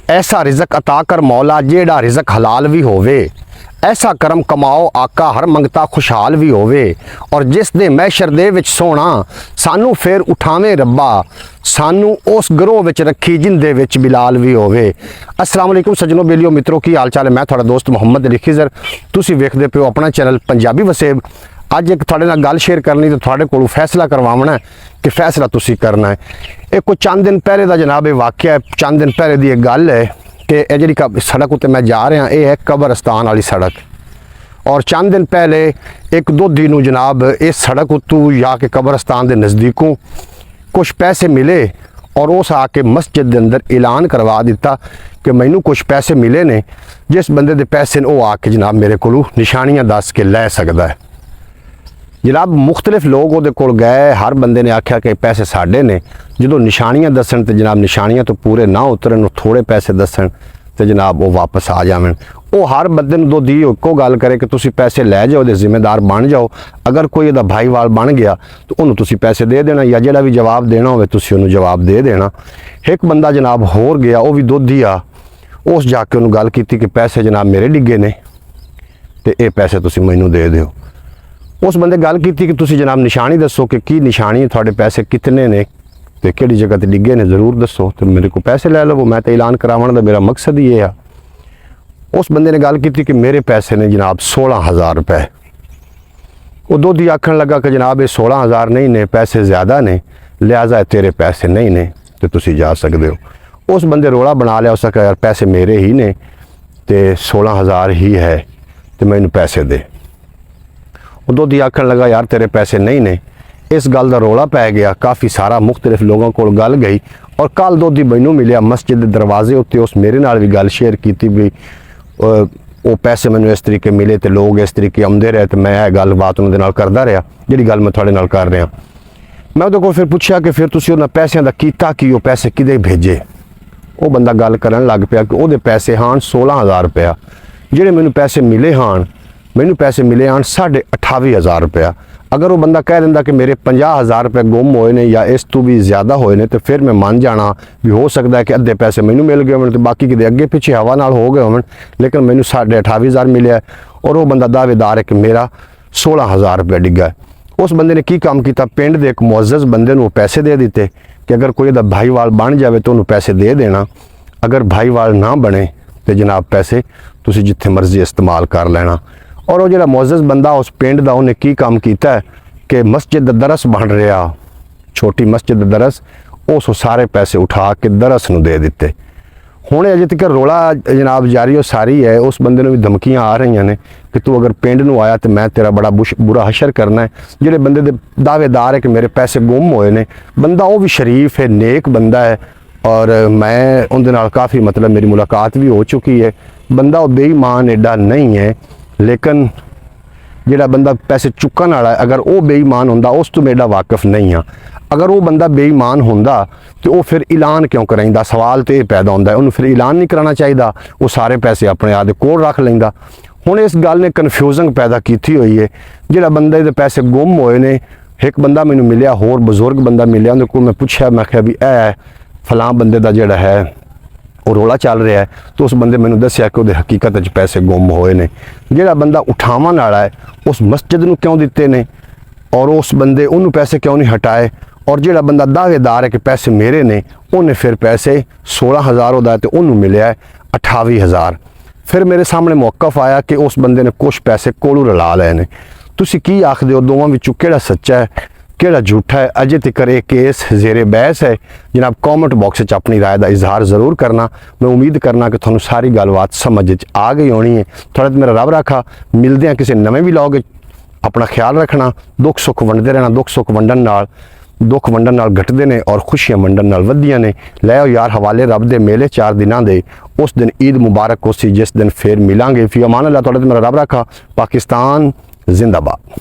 ऐसा रिज़क अता कर मौला जेड़ा रिज़क हलाल भी होवे। ऐसा करम कमाओ आका हर मंगता खुशहाल भी होवे। और जिस दे मैशर दे विच सोना सानू फिर उठावे रब्बा, सानू उस गरोह विच रखी जिंदे विच बिलाल भी होवे। अस्सलाम वालेकुम सज्जनों बेलियो मित्रों, की हाल चाल है? मैं थोड़ा दोस्त मुहम्मद अली खिज़र, तुसी वेखदे पियो अपना चैनल पंजाबी वसेब। अज एक थोड़े नाल गल शेयर करनी, तो थोड़े कोलों फैसला करवावना है कि फैसला तुसी करना है। एक कुछ चंद दिन पहले का जनाब ये वाक़या है, चंद दिन पहले की एक गल है कि यह जी सड़क उत्ते मैं जा रहा, ये है कब्रस्तान वाली सड़क। और चंद दिन पहले एक दोधी नूं जनाब इस सड़क उत्तों या के कब्रस्तान के नज़दीकों कुछ पैसे मिले और उस आके मस्जिद के अंदर ऐलान करवा दिता कि मैनू कुछ पैसे मिले ने, जिस बंदे दे पैसे वो आके जनाब मेरे को निशानियां दस के लै सकता है। जनाब मुख्तलिफ लोग वो कोल गए, हर बंदे ने आख्या कि पैसे साढ़े ने। जो निशानियां दसन तो जनाब निशानियां तो पूरे ना उतरन, थोड़े पैसे दसन तो जनाब वो वापस आ जावन। वो हर बंदे दो दी एको गल करे कि तुसी पैसे लै जाओ, दे जिम्मेदार बन जाओ। अगर कोई इहदा भाईवाल बन गया तो उन्होंने तुसी पैसे दे देना, या जिहड़ा भी जवाब देना होवे तुसी उन्होंने जवाब दे देना। एक बंदा जनाब होर गया, वो भी दोधी आ, उस जाके उन्होंने गल की कि पैसे जनाब मेरे डिगे ने तो ये पैसे तुसी मैनू दे दिओ। उस बंदे गल की कि तुसी जनाब निशानी दसो कि की निशानी, थोड़े पैसे कितने ने तो किहड़ी जगह ते डिगे ने, ज़रूर दसो तो मेरे को पैसे लै लवो, मैं तो ऐलान करावन दा मेरा मकसद ही ये है। उस बंदे ने गल की कि मेरे पैसे ने जनाब 16,000 रुपए। वो दोधी आखन लगा कि जनाब ये 16,000 नहीं ने, पैसे ज़्यादा ने, लिहाजा तेरे पैसे नहीं ने तो तुसी जा सकते हो। उस बंदे रोला बना लिया, उसका यार पैसे मेरे ही ने तो 16,000 ही है तो मैनू पैसे दे। वो दोधी आखन लगा यार तेरे पैसे नहीं ने। इस गल का रोला पै गया, काफ़ी सारा मुख्तलिफ लोगों को गल गई। और कल दोधी मैनू मिलिया मस्जिद के दरवाजे उत्ते, उस मेरे नाल भी गल शेयर की भी वो पैसे मैनू इस तरीके मिले तो लोग इस तरीके आउंदे रहे, तो मैं यह गल बात उन्होंने नाल करदा रहा जिहड़ी गल मैं थोड़े नाल कर रहा। मैं उहदे कोल फिर पुछया कि फिर तुसीं उन्हां पैसों का कीता की, वो पैसे किदे भेजे। वो बंदा गल करन लग पिया कि उहदे पैसे हान 16,000 रुपया, जिहड़े मैनू पैसे मिले हान, मैनू पैसे मिले आन 28,500 रुपया। अगर वो बंदा कह दिंदा कि मेरे 50,000 रुपये गुम होए ने या इस तो भी ज़्यादा होए ने, तो फिर मैं मान जाना भी हो सकता है कि अद्धे पैसे मैनू मिल गए होने तो बाकी किते अगे पिछे हवा नाल हो गए होने, लेकिन मैनू 28,500 मिले है। और वो बंदा दावेदार है कि मेरा 16,000 रुपये डिग्गा है। उस बंदे ने की काम किया, पिंड दे एक मुअज़्ज़ज़ बंदे नूं पैसे दे दिते कि अगर कोई इहदा भाईवाल बन जाए तो उन्होंने पैसे दे देना, अगर भाईवाल ना बने तो जनाब पैसे तुसीं जिथे मर्जी इस्तेमाल कर लेना। और वो जो मुअज़्ज़ज़ बंदा उस पिंड का, उन्हें की काम किया कि मस्जिद दा दरस बन रहा, छोटी मस्जिद दा दरस, उस सारे पैसे उठा के दरस नूं दे दिते। हुण अजे तक रोला जनाब जारी और सारी है। उस बंदे नूं भी धमकियां आ रही ने कि तू अगर पिंड नूं आया तो मैं तेरा बड़ा बुरा हशर करना है। जिहड़े बंदे दे दावेदार है कि मेरे पैसे गुम होए ने, बंदा वो भी शरीफ है, नेक बंदा है, और मैं उनके नाल काफ़ी मतलब मेरी मुलाकात भी हो चुकी है। बंदा वो बेईमान एडा नहीं है, लेकिन जिहड़ा बंदा पैसे चुकन वाला है, अगर वो बेईमान होंदा उस तो मेरा वाकिफ नहीं हाँ। अगर वो बंदा बेईमान होंदा तो वो फिर ऐलान क्यों कराइंदा, सवाल तो ये पैदा होंदा है, उन्हें फिर ऐलान नहीं कराना चाहिए, वो सारे पैसे अपने आप कोल रख लेंदा। हुण इस गल ने कन्फ्यूजन पैदा की हुई है। जिहड़ा बंदे दे पैसे गुम होए ने, एक बंदा मैनू मिलिया, होर बजुर्ग बंदा मिलिया, उन्हें को मैं पूछा, मैं क्या भी ए फलां बंदे का जिहड़ा है वो रोला चल रहा है, तो उस बंदे मैनू दस्या कि वो हकीकत च पैसे गुम होए ने। जिहड़ा बंदा उठावन वाला है उस मस्जिद नूं क्यों दिते ने, और उस बंदे उन्होंने पैसे क्यों नहीं हटाए। और जिहड़ा बंदा दावेदार है कि पैसे मेरे ने, उन्हें फिर पैसे 16,000 होता है तो उन्होंने मिले है 28,000। फिर मेरे सामने मौकफ आया कि उस बंदे ने कुछ पैसे कोलों रला लए ने। तुसीं की आखदे हो, दोवां विचों किहड़ा सच्चा है किहड़ा झूठा है? अजे तक ये केस जेरे बहस है। जनाब कॉमेंट बॉक्स में अपनी राय का इजहार जरूर करना। मैं उम्मीद करना कि तुहानूं सारी गलबात समझ आ गई होनी है। थोड़ा मेरा रब रखा, मिलते हैं किसी नवे व्लॉग। अपना ख्याल रखना, दुख सुख वंडते रहना। दुख सुख वंडन नाल, दुख वंडन नाल घटते ने और खुशियां वंडन नाल वधियां ने। लै यार हवाले रब दे मेले 4 दिनां दे। उस दिन ईद मुबारक हो सी जिस दिन फिर मिलांगे। फी अमान अल्लाह। थोड़ा मेरा रब रखा। पाकिस्तान जिंदाबाद।